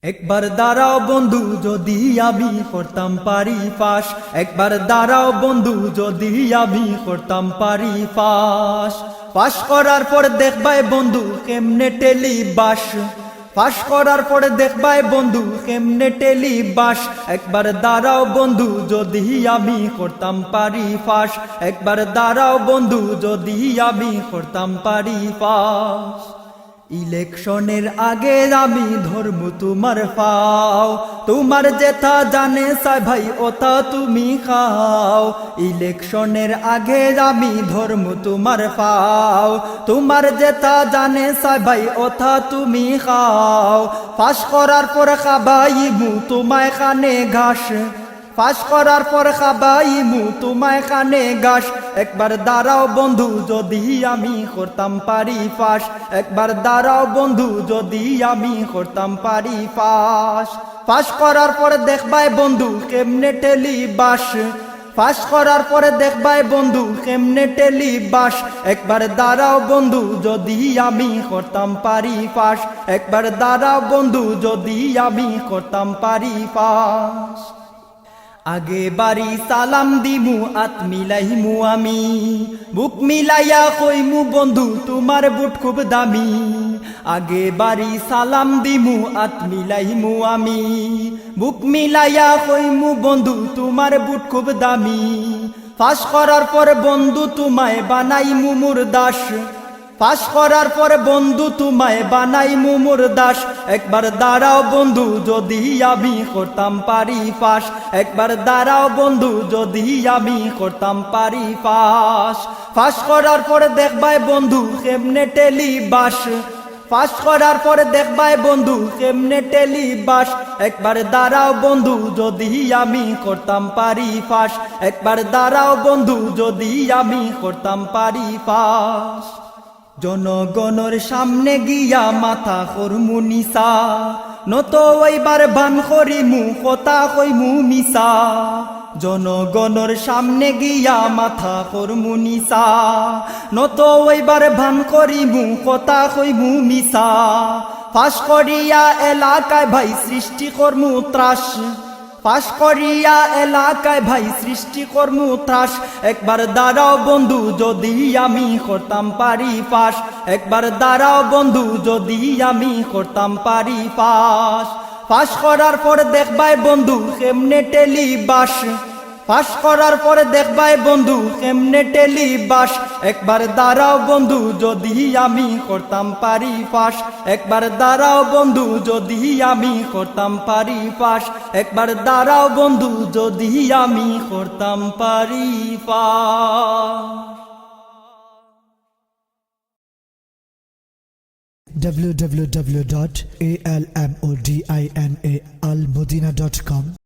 একবার দাঁড়াও বন্ধু যদি আমি করতাম পারি ফাঁস, একবার দাঁড়াও বন্ধু যদি আমি করতাম পারি ফাঁস। ফাঁস করার পর দেখবাই বন্ধু কেমনে টেলি বাস, ফাঁস করার পরে দেখবাই বন্ধু কেমনে টেলি বাস। একবার দাঁড়াও বন্ধু যদি আমি করতাম পারি ফাঁস, একবার দাঁড়াও বন্ধু যদি আমি করতাম পারি ফাঁস। ইলেকশনের আগে আমি ধর্ম তোমার পাও, তোমার যেথা জানে সাই ভাই ওটা তুমি খাও। ইলেকশনের আগে আমি ধর্ম তোমার পাও, তোমার যেথা জানে সাই ভাই ওটা তুমি খাও। ফাঁস করার পর খাবাইমু তোমায় খানে ঘাস, ফাঁস করার পর খাবাইমু তোমায় খানে ঘাস। একবার দাঁড়াও বন্ধু যদি আমি করতাম পারি ফাঁস, একবার দাঁড়াও বন্ধু যদি আমি করতাম পারি ফাঁস। ফাঁস করার পরে দেখবাই বন্ধু কেমনে টেলি বাস, ফাঁস করার পরে দেখবাই বন্ধু কেমনে টেলি বাস। একবার দাঁড়াও বন্ধু যদি আমি করতাম পারি ফাঁস, একবার দাঁড়াও বন্ধু যদি আমি করতাম পারি ফাঁস। আগে বাড়ি সালাম দিমু আত মিলাইমু আমি, বুক মিলাইয়া কইমু বন্ধু তোমার বুট খুব দামি। আগে বাড়ি সালাম দিমু আত মিলাইমু আমি, বুক মিলাইয়া কইমু বন্ধু তোমার বুট খুব দামি। ফাঁস করার পর বন্ধু তোমায় বানাইমু মোর দাস, ফাঁস করার পর বন্ধু তোমায় বানাইমু মোর দাস। একবার দাঁড়াও বন্ধু যদি আমি করতাম পারি ফাঁস, একবার দাঁড়াও বন্ধু যদি আমি করতাম পারি ফাঁস। ফাঁস করার পরে দেখবাই বন্ধু কেমনে টেলি বাস, ফাঁস করার পরে দেখবাই বন্ধু কেমনে টেলি বাস। একবার দাঁড়াও বন্ধু যদি আমি করতাম পারি ফাঁস, একবার দাঁড়াও বন্ধু যদি আমি করতাম পারি ফাঁস। জনগণের সামনে গিয়া মাথা করমু নিসা, নত ওইবার ভান করিমু কথা কইমু মিসা। জনগণের সামনে গিয়া মাথা করমু নিসা, নত ওইবার ভান করিমু কথা কইমু মিসা। ফাঁস করিয়া এলাকায় ভাই সৃষ্টি করমু ত্রাস, ফাঁস করিয়া এলাকায় ভাই সৃষ্টি করমু ত্রাস। একবার দাঁড়াও বন্ধু যদি আমি করতাম পারি ফাঁস, একবার দাঁড়াও বন্ধু যদি আমি করতাম পারি ফাঁস। ফাঁস করার পর দেখবাই বন্ধু কেমনে টেলি বাস, ফাঁস করার পরে দেখবাই বন্ধু কেমনে টেলি বাস। একবার দাঁড়াও বন্ধু যদি আমি করতাম পারি ফাঁস, একবার দাঁড়াও বন্ধু যদি আমি করতাম পারি ফাঁস, একবার দাঁড়াও বন্ধু যদি আমি করতাম পারি ফাঁস। www.almodinaalmodina.com